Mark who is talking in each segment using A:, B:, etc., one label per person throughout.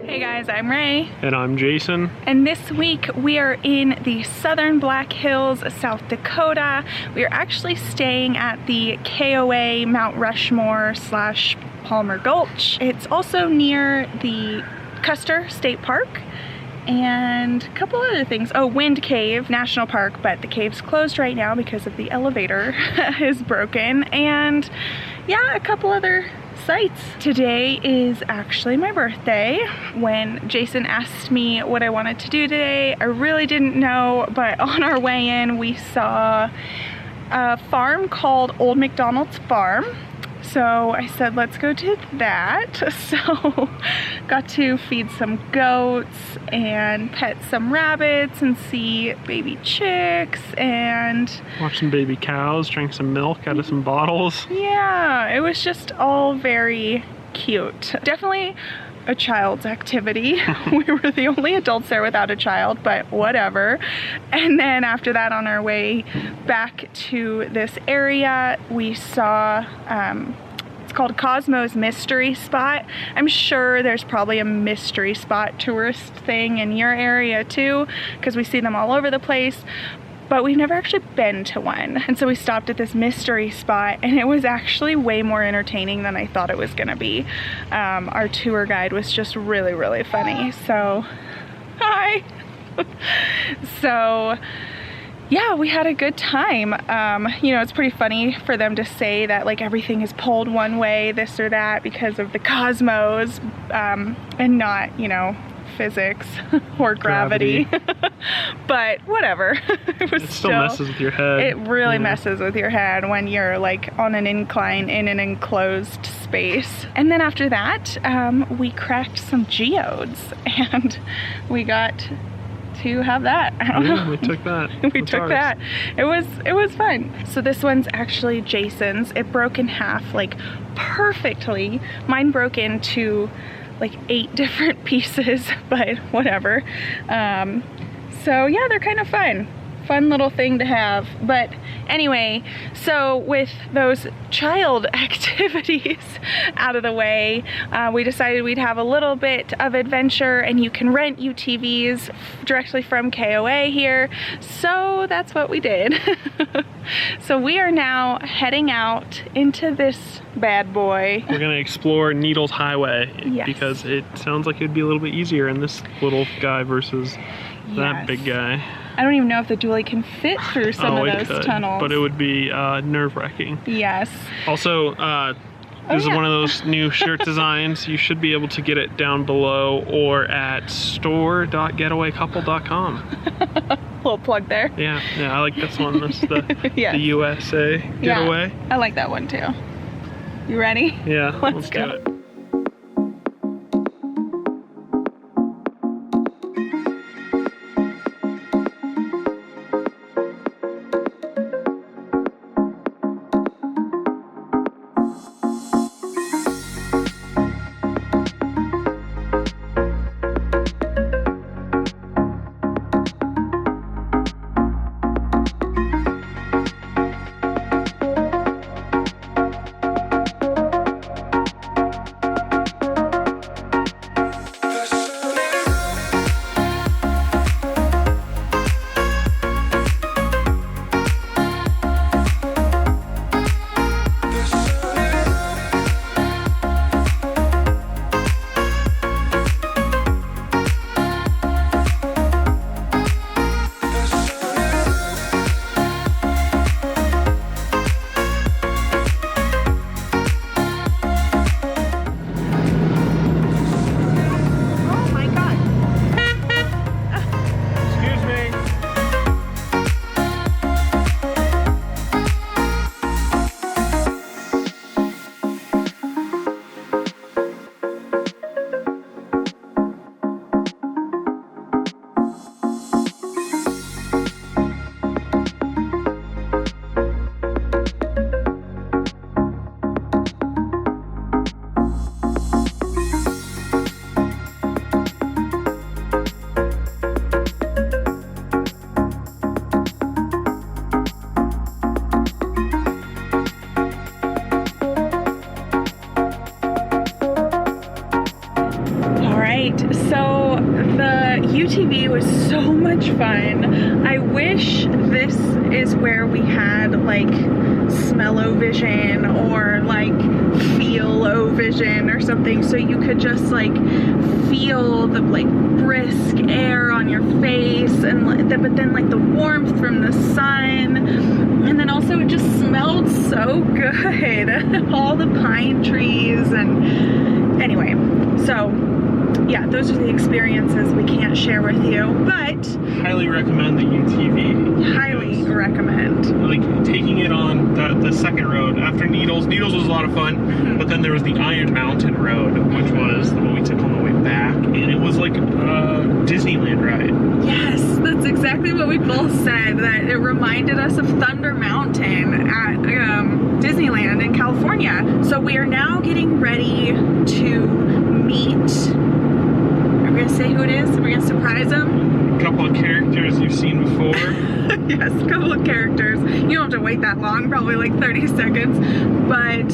A: Hey guys, I'm Ray.
B: And I'm Jason.
A: And this week we are in the southern Black Hills, South Dakota. We are actually staying at the Getaway Mount Rushmore / Palmer Gulch. It's also near the Custer State Park and a couple other things. Oh, Wind Cave National Park, but the cave's closed right now because of the elevator is broken. And yeah, a couple other sites. Today is actually my birthday. When Jason asked me what I wanted to do today, I really didn't know, but on our way in we saw a farm called Old McDonald's Farm. So I said, let's go to that. So got to feed some goats and pet some rabbits and see baby chicks and
B: watch some baby cows, drink some milk out of some bottles.
A: Yeah, it was just all very cute. Definitely a child's activity. We were the only adults there without a child, but whatever. And then after that, on our way back to this area, we saw it's called Cosmo's Mystery Spot. I'm sure there's probably a mystery spot tourist thing in your area too, because we see them all over the place, but we've never actually been to one. And so we stopped at this mystery spot, and it was actually way more entertaining than I thought it was gonna be. Our tour guide was just really funny. So, hi. So, yeah, we had a good time. You know, it's pretty funny for them to say that like everything is pulled one way, this or that, because of the cosmos, and not, you know, physics or gravity. But whatever. It
B: still messes with your head.
A: It really messes with your head when you're like on an incline in an enclosed space. And then after that, we cracked some geodes and we got to have that. I don't know.
B: We took that.
A: We took that. It was fun. So this one's actually Jason's. It broke in half like perfectly. Mine broke into like 8 different pieces, but whatever. So yeah, they're kind of fun little thing to have. But anyway, so with those child activities out of the way, we decided we'd have a little bit of adventure, and you can rent UTVs directly from KOA here. So that's what we did. So we are now heading out into this bad boy.
B: We're gonna explore Needles Highway.
A: Yes.
B: Because it sounds like it'd be a little bit easier in this little guy versus that big guy.
A: I don't even know if the dually can fit through some of those tunnels.
B: But it would be nerve-wracking.
A: Yes.
B: Also, this is one of those new shirt designs. You should be able to get it down below or at store.getawaycouple.com.
A: Little plug there.
B: Yeah, I like this one. This is the, the USA Getaway.
A: Yeah, I like that one too. You ready?
B: Yeah, let's
A: go.
B: do it.
A: UTV was so much fun. I wish this is where we had like smell-o-vision or like feel-o-vision or something, so you could just like feel the like brisk air on your face, and but then like the warmth from the sun, and then also it just smelled so good. All the pine trees, and anyway, so yeah, those are the experiences we can't share with you, but
B: highly recommend the UTV.
A: Highly recommend.
B: Like taking it on the second road after Needles. Needles was a lot of fun, but then there was the Iron Mountain Road, which was the one we took on the way back, and it was like a Disneyland ride.
A: Yes, that's exactly what we both said, that it reminded us of Thunder Mountain at Disneyland in California. So we are now getting ready to meet, are we gonna say who it is? We're gonna surprise them?
B: A couple of characters you've seen before.
A: Yes, a couple of characters. You don't have to wait that long, probably like 30 seconds. But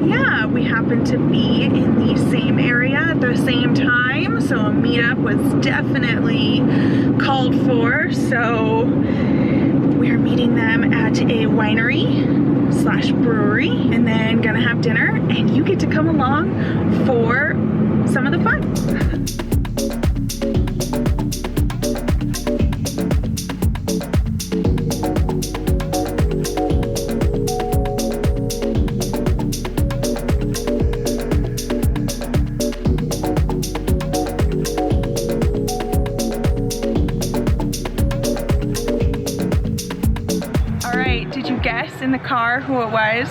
A: yeah, we happen to be in the same area at the same time, so a meetup was definitely called for. So we are meeting them at a winery slash brewery, and then gonna have dinner, and you get to come along for some of the fun. In the car who it was.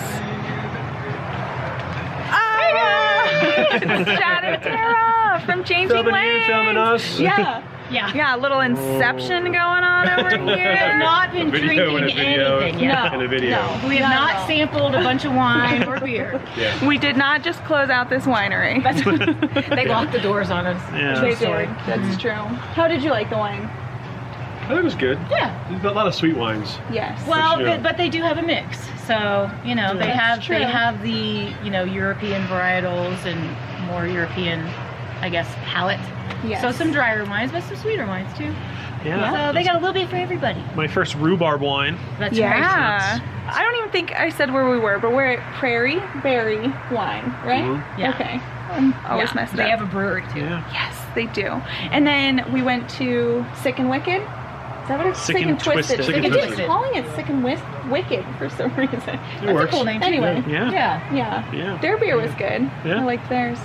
A: It's Chad and Tara from Changing Lanes.
C: Filming us.
A: Yeah.
D: Yeah.
A: A little inception going on over here.
D: We have not been drinking anything yet.
C: In a video.
D: No, we have not sampled a bunch of wine or beer.
C: Yeah.
A: We did not just close out this winery.
D: They locked the doors on us.
B: Yeah.
A: They did. That's true. How did you like the wine?
C: I thought it was good.
D: Yeah.
C: There's a lot of sweet wines.
A: Yes.
D: Well,
C: sure.
D: but they do have a mix. So, you know, they have the, you know, European varietals and more European, I guess, palate.
A: Yes.
D: So some drier wines, but some sweeter wines too.
B: Yeah.
D: So they got a little bit for everybody.
B: My first rhubarb wine.
D: That's
A: Yeah. I don't even think I said where we were, but we're at Prairie Berry Wine, right?
B: Mm-hmm.
D: Yeah.
A: Okay. I'm always messed
D: They
A: up.
D: have a brewery too.
B: Yeah.
A: Yes, they do. And then we went to Sick and Wicked. Is that what it's?
B: Sick and Twisted.
C: Sick and
A: It keeps
C: Twisted.
A: calling it Sick and Wicked for some reason.
C: It works.
D: A cool name too.
A: Anyway.
B: Yeah.
D: Yeah.
A: Yeah. Their beer was good.
B: Yeah.
A: I like theirs.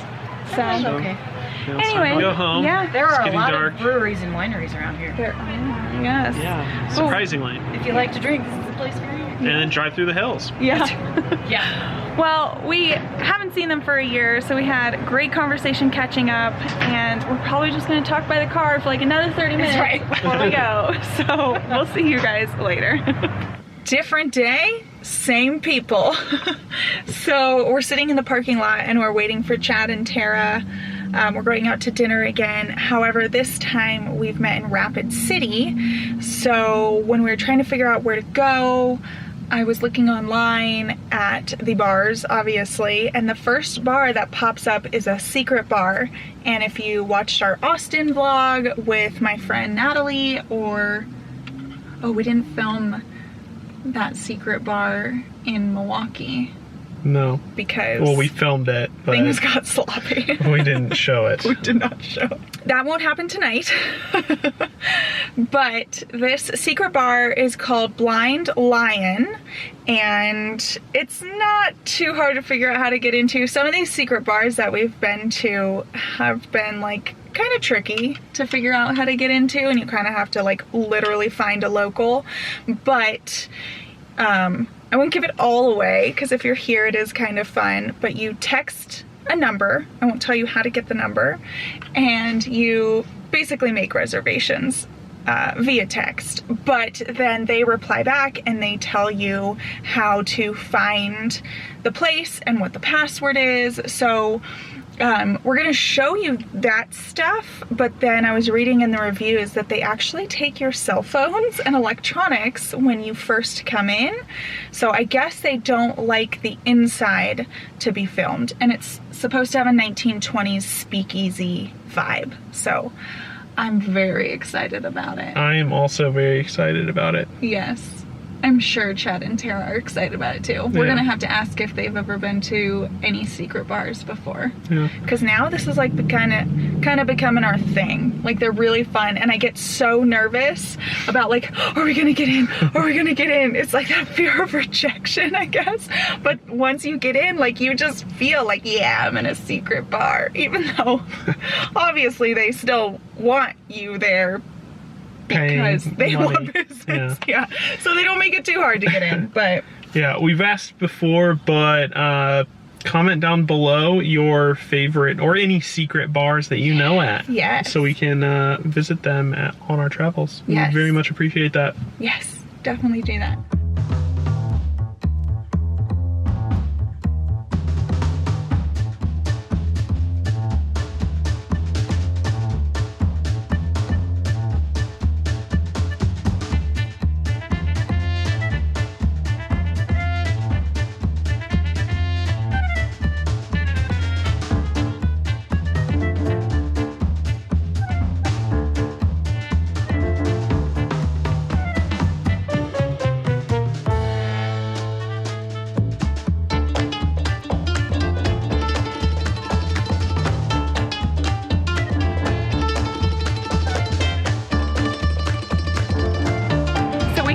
A: So,
D: That's okay.
B: Now it's time
A: anyway.
B: to go home.
A: Yeah.
D: There are a
B: getting
D: lot
B: dark.
D: of breweries and wineries around here.
A: Yes.
B: Yeah. Surprisingly.
D: If you like to drink, this is the place for you.
B: And then drive through the hills.
A: Yeah.
D: Yeah.
A: Well, we haven't seen them for a year, so we had a great conversation catching up, and we're probably just going to talk by the car for like another 30 minutes before we go. So we'll see you guys later. Different day, same people. So we're sitting in the parking lot and we're waiting for Chad and Tara. We're going out to dinner again. However, this time we've met in Rapid City. So when we were trying to figure out where to go, I was looking online at the bars, obviously, and the first bar that pops up is a secret bar. And if you watched our Austin vlog with my friend Natalie, or, oh, we didn't film that secret bar in Milwaukee
C: No.
A: because
C: Well, we filmed it, but
A: things got sloppy.
C: we didn't show it.
A: We did not show. That won't happen tonight. But this secret bar is called Blind Lion, and it's not too hard to figure out how to get into. Some of these secret bars that we've been to have been like kind of tricky to figure out how to get into, and you kind of have to like literally find a local. But I won't give it all away because if you're here it is kind of fun. But you text a number, I won't tell you how to get the number, and you basically make reservations via text, but then they reply back and they tell you how to find the place and what the password is. So we're gonna show you that stuff, but then I was reading in the reviews that they actually take your cell phones and electronics when you first come in. So I guess they don't like the inside to be filmed, and it's supposed to have a 1920s speakeasy vibe. So I'm very excited about it.
C: I am also very excited about it.
A: Yes. I'm sure Chad and Tara are excited about it too. We're
C: Yeah.
A: gonna have to ask if they've ever been to any secret bars before.
C: Yeah.
A: Because now this is like kind of becoming our thing. Like they're really fun, and I get so nervous about like, are we gonna get in? Are we gonna get in? It's like that fear of rejection, I guess. But once you get in, like you just feel like, yeah, I'm in a secret bar, even though obviously they still want you there because they want business. Yeah. So they don't make it too hard to get in, but
C: Yeah, we've asked before, but comment down below your favorite or any secret bars that you know at.
A: Yes.
C: So we can visit them on our travels.
A: Yes.
C: We very much appreciate that.
A: yes, definitely do that.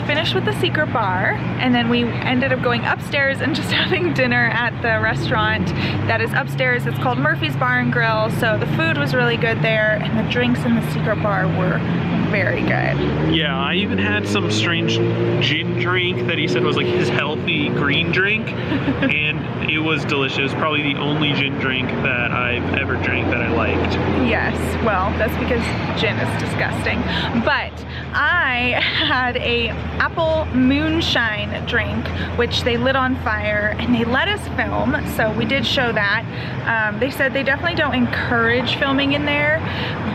A: Finished with the secret bar, and then we ended up going upstairs and just having dinner at the restaurant that is upstairs. It's called Murphy's Bar and Grill. So the food was really good there, and the drinks in the secret bar were very good.
B: Yeah, I even had some strange gin drink that he said was like his healthy green drink, and it was delicious. Probably the only gin drink that I've ever drank that I liked.
A: Yes, well, that's because gin is disgusting. But I had a apple moonshine drink, which they lit on fire, and they let us film, so we did show that. They said they definitely don't encourage filming in there,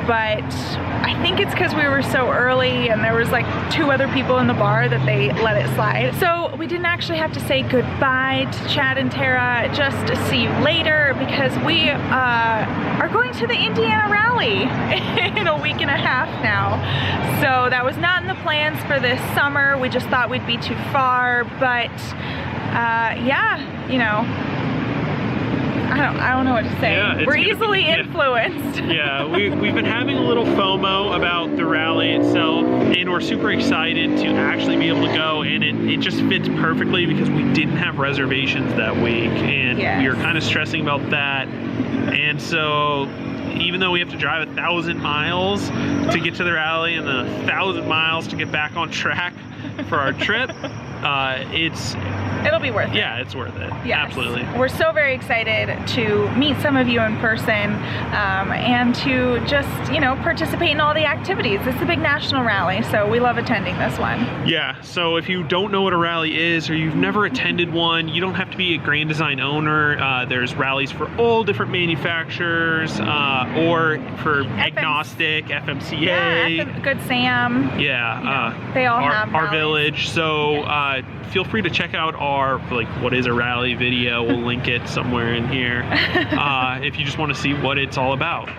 A: but I think it's because we were so early and there was like 2 other people in the bar that they let it slide. So we didn't actually have to say goodbye to Chad and Tara, just to see you later, because we are going to the Indiana Rally in a week and a half now. So that was not in the plans for this summer. We just thought we'd be too far, but yeah, you know, I don't know what to say.
B: Yeah,
A: we're easily influenced.
B: Yeah, we've been having a little FOMO about the rally itself, and we're super excited to actually be able to go, and it just fits perfectly because we didn't have reservations that week, and we were kind of stressing about that. And so even though we have to drive 1,000 miles to get to the rally and then 1,000 miles to get back on track for our trip,
A: it'll be worth it.
B: Yeah, it's worth it.
A: Yes.
B: Absolutely.
A: We're so very excited to meet some of you in person, and to just, you know, participate in all the activities. It's a big national rally, so we love attending this one.
B: Yeah, so if you don't know what a rally is, or you've never attended one, you don't have to be a Grand Design owner. There's rallies for all different manufacturers, or for agnostic, FMCA.
A: Yeah, Good Sam.
B: Yeah,
A: they all have
B: our
A: rallies.
B: village. So feel free to check out our what is a rally video. We'll link it somewhere in here if you just want to see what it's all about.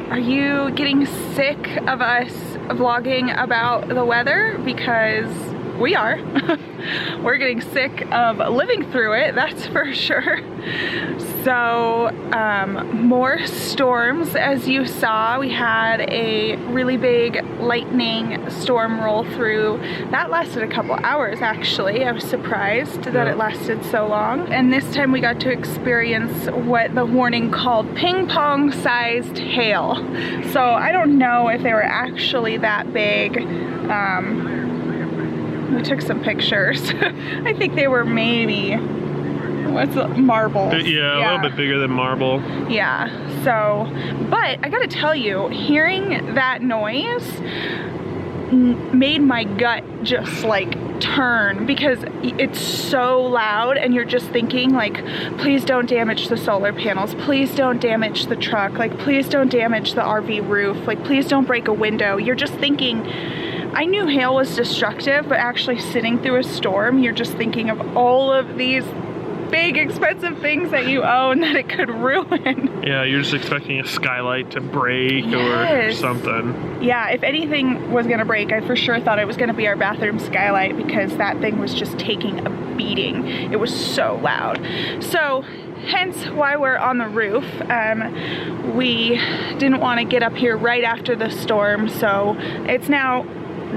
A: Are you getting sick of us vlogging about the weather? Because we are. We're getting sick of living through it, that's for sure. So more storms, as you saw. We had a really big lightning storm roll through. That lasted a couple hours actually. I was surprised that it lasted so long. And this time we got to experience what the warning called ping pong sized hail. So I don't know if they were actually that big. We took some pictures. I think they were maybe, marbles.
C: Yeah, a little bit bigger than marble.
A: Yeah, so, but I gotta tell you, hearing that noise made my gut just like turn, because it's so loud and you're just thinking like, please don't damage the solar panels, please don't damage the truck, like please don't damage the RV roof, like please don't break a window. You're just thinking, I knew hail was destructive, but actually sitting through a storm, you're just thinking of all of these big expensive things that you own that it could ruin.
C: Yeah, you're just expecting a skylight to break or something.
A: Yeah, if anything was gonna break, I for sure thought it was gonna be our bathroom skylight, because that thing was just taking a beating. It was so loud. So hence why we're on the roof. We didn't want to get up here right after the storm, so it's now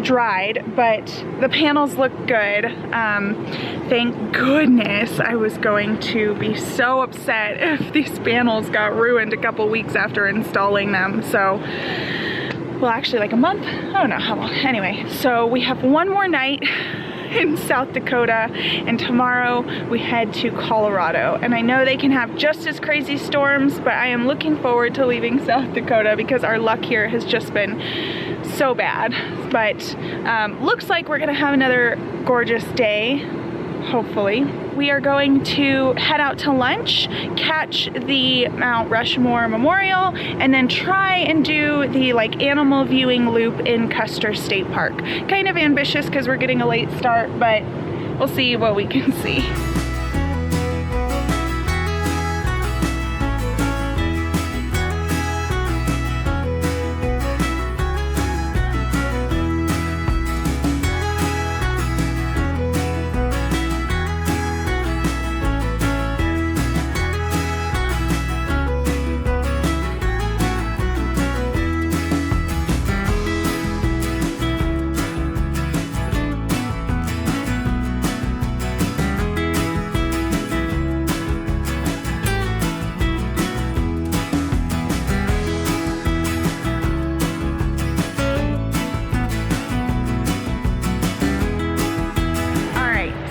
A: dried, but the panels look good. Thank goodness. I was going to be so upset if these panels got ruined a couple weeks after installing them. So, well, actually like a month. I don't know how long. Anyway, so we have one more night in South Dakota, and tomorrow we head to Colorado. And I know they can have just as crazy storms, but I am looking forward to leaving South Dakota because our luck here has just been so bad. But looks like we're gonna have another gorgeous day, hopefully. We are going to head out to lunch, catch the Mount Rushmore Memorial, and then try and do the like animal viewing loop in Custer State Park. Kind of ambitious because we're getting a late start, but we'll see what we can see.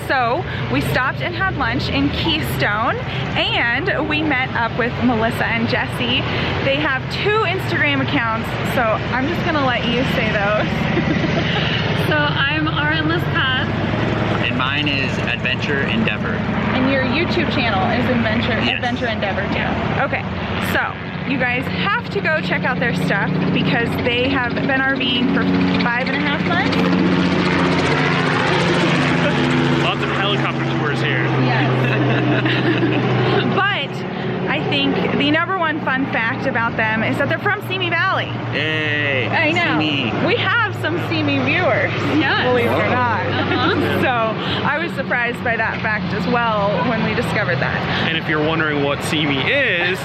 A: So we stopped and had lunch in Keystone, and we met up with Melissa and Jesse. They have 2 Instagram accounts, so I'm just gonna let you say those.
E: So I'm Endless Path.
F: And mine is Adventure Endeavor.
A: And your YouTube channel is
F: Yes.
A: Adventure Endeavor too. Okay, so you guys have to go check out their stuff because they have been RVing for 5.5 months.
C: Lots of helicopter tours here.
A: Yes. But I think the #1 fun fact about them is that they're from Simi Valley.
F: Yay!
A: I know.
F: Simi.
A: We have some Simi viewers, believe it or not. So I was surprised by that fact as well when we discovered that.
C: And if you're wondering what Simi is,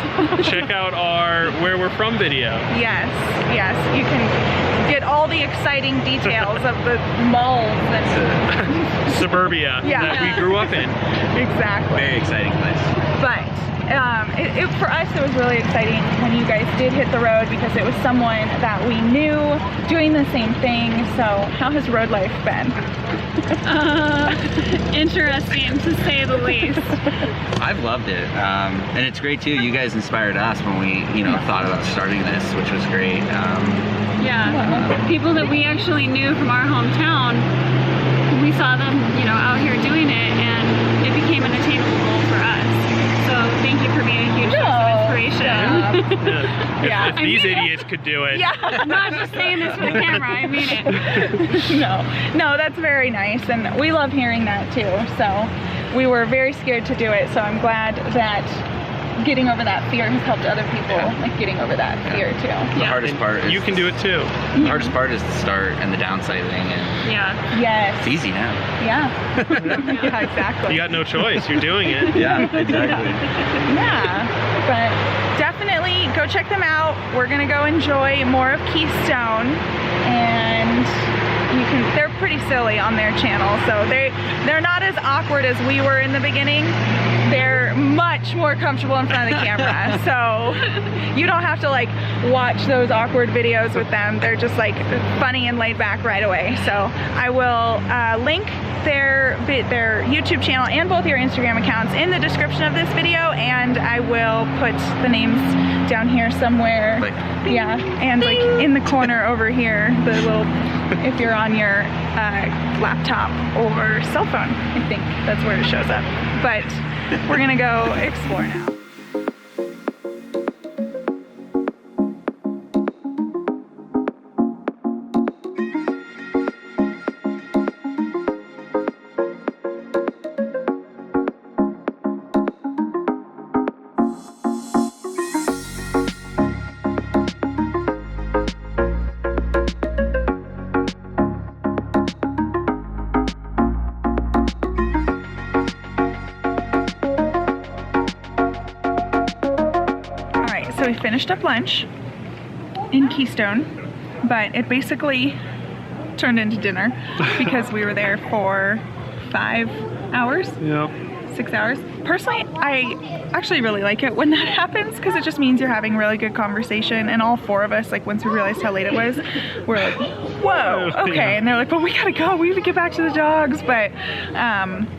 C: check out our Where We're From video.
A: Yes, yes, you can get all the exciting details of the malls and
C: Suburbia that we grew up in.
A: Exactly.
F: Very exciting place.
A: But for us, it was really exciting when you guys did hit the road because it was someone that we knew doing the same thing. So how has road life been?
E: Interesting to say the least.
F: I've loved it, and it's great too. You guys inspired us when we, thought about starting this, which was great.
E: Yeah, people that we actually knew from our hometown, we saw them, out here doing it, and it became an attainable goal for us. So thank you for being a huge source of inspiration.
C: If these idiots could do it.
A: Yeah.
E: I'm not just saying this for the camera, I mean it.
A: No, that's very nice, and we love hearing that too. So we were very scared to do it, so I'm glad that getting over that fear has helped other people like getting over that fear too.
F: The hardest part is
C: You can do it too.
F: the hardest part is the start and the downsizing, and
E: Yeah.
A: Yes.
F: it's easy now.
A: Yeah. Yeah, exactly.
C: You got no choice. You're doing it.
F: Yeah, exactly.
A: Yeah, but definitely go check them out. We're gonna go enjoy more of Keystone, and they're pretty silly on their channel, so they're not as awkward as we were in the beginning. They're much more comfortable in front of the camera, so you don't have to like watch those awkward videos with them. They're just like funny and laid back right away. So I will link their YouTube channel and both your Instagram accounts in the description of this video, and I will put the names down here somewhere.
F: Like,
A: yeah, and like in the corner over here, the little, if you're on your laptop or cell phone, I think that's where it shows up. But we're gonna go explore now. So we finished up lunch in Keystone, but it basically turned into dinner because we were there for 5 hours.
C: Yep.
A: 6 hours. Personally, I actually really like it when that happens because it just means you're having really good conversation, and all 4 of us, like once we realized how late it was, we're like, whoa, okay.
C: Yeah.
A: And they're like, well, we gotta go, we have to get back to the dogs. But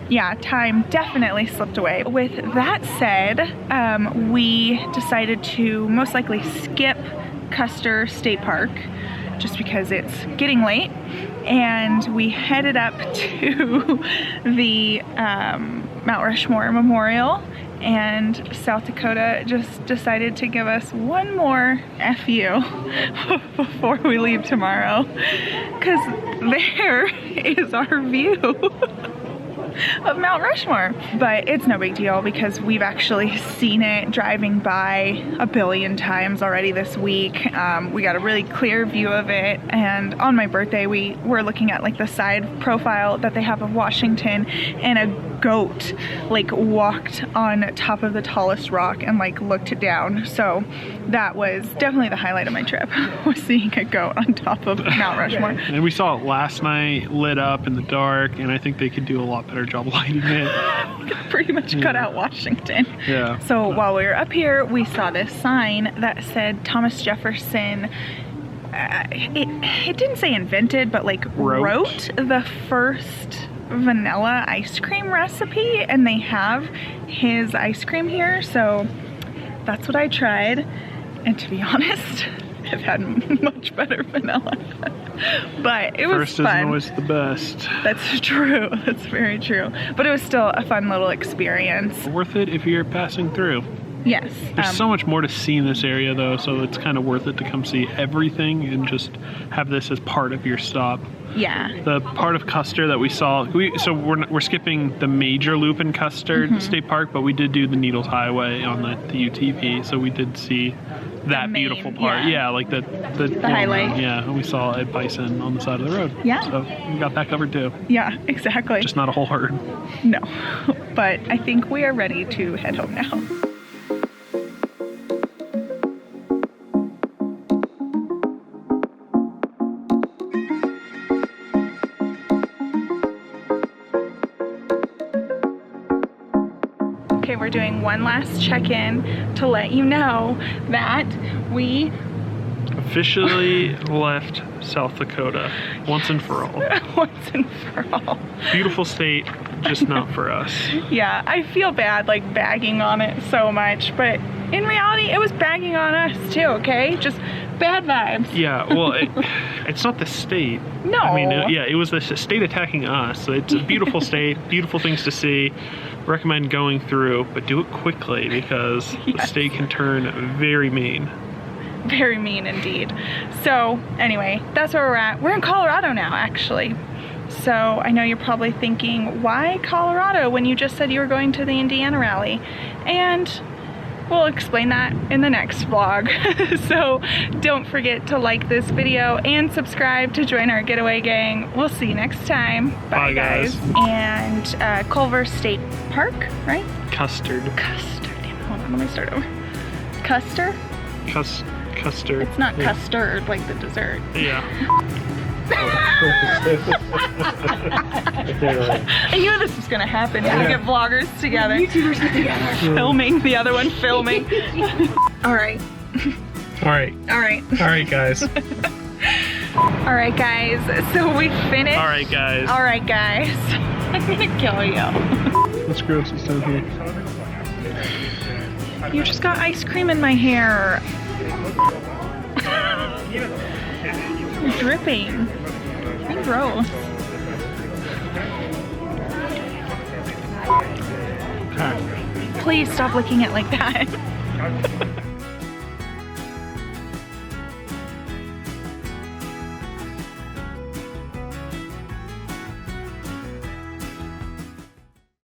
A: yeah, time definitely slipped away. With that said, we decided to most likely skip Custer State Park just because it's getting late, and we headed up to the Mount Rushmore Memorial, and South Dakota just decided to give us one more FU before we leave tomorrow, because there is our view of Mount Rushmore. But it's no big deal because we've actually seen it driving by a billion times already this week. We got a really clear view of it, and on my birthday we were looking at like the side profile that they have of Washington, and a goat like walked on top of the tallest rock and like looked down. So that was definitely the highlight of my trip, was seeing a goat on top of Mount Rushmore.
C: And we saw it last night lit up in the dark, and I think they could do a lot better job lighting it.
A: Pretty much cut out Washington.
C: Yeah.
A: So while we were up here, we saw this sign that said Thomas Jefferson, it didn't say invented, but like wrote the first vanilla ice cream recipe, and they have his ice cream here, so that's what I tried, and to be honest, I've had much better vanilla. But it was
C: First
A: fun.
C: isn't always the best.
A: That's true. That's very true. But it was still a fun little experience.
C: Worth it if you're passing through.
A: Yes.
C: There's so much more to see in this area though, so it's kind of worth it to come see everything and just have this as part of your stop.
A: Yeah.
C: The part of Custer that we saw, we're skipping the major loop in Custer State Park, but we did do the Needles Highway on the UTV, so we did see that
A: main,
C: beautiful part. Yeah, like the
A: highlight.
C: Yeah, and we saw a bison on the side of the road.
A: Yeah.
C: So we got that covered too.
A: Yeah, exactly.
C: Just not a whole herd.
A: No. But I think we are ready to head home now. Okay, we're doing one last check-in to let you know that we
C: officially left South Dakota once and for all.
A: Once and for all.
C: Beautiful state, just not for us.
A: Yeah, I feel bad like bagging on it so much, but in reality it was bagging on us too, okay? Just bad vibes.
C: Yeah, well, it's not the state.
A: No.
C: I mean, it was the state attacking us. It's a beautiful state, beautiful things to see. Recommend going through, but do it quickly because the state can turn very mean.
A: Very mean indeed. So anyway, that's where we're at. We're in Colorado now, actually. So I know you're probably thinking, why Colorado when you just said you were going to the Indiana rally? And we'll explain that in the next vlog. So don't forget to like this video and subscribe to join our getaway gang. We'll see you next time. Bye guys. And Culver State Park, right?
C: Custard.
A: Custard. Damn, hold on, let me start over. Custard?
C: Custard.
A: It's not custard like the dessert.
C: Yeah.
A: I knew this was gonna happen. We get vloggers together. YouTubers get together. Filming, the other one filming. Alright.
B: Alright.
A: Alright.
B: Alright, guys.
A: Alright, guys. So we finished.
C: Alright, guys.
A: Alright, guys. I'm gonna kill you.
B: What's gross is down here?
A: You just got ice cream in my hair. You're dripping. You're gross. Please stop licking it like that.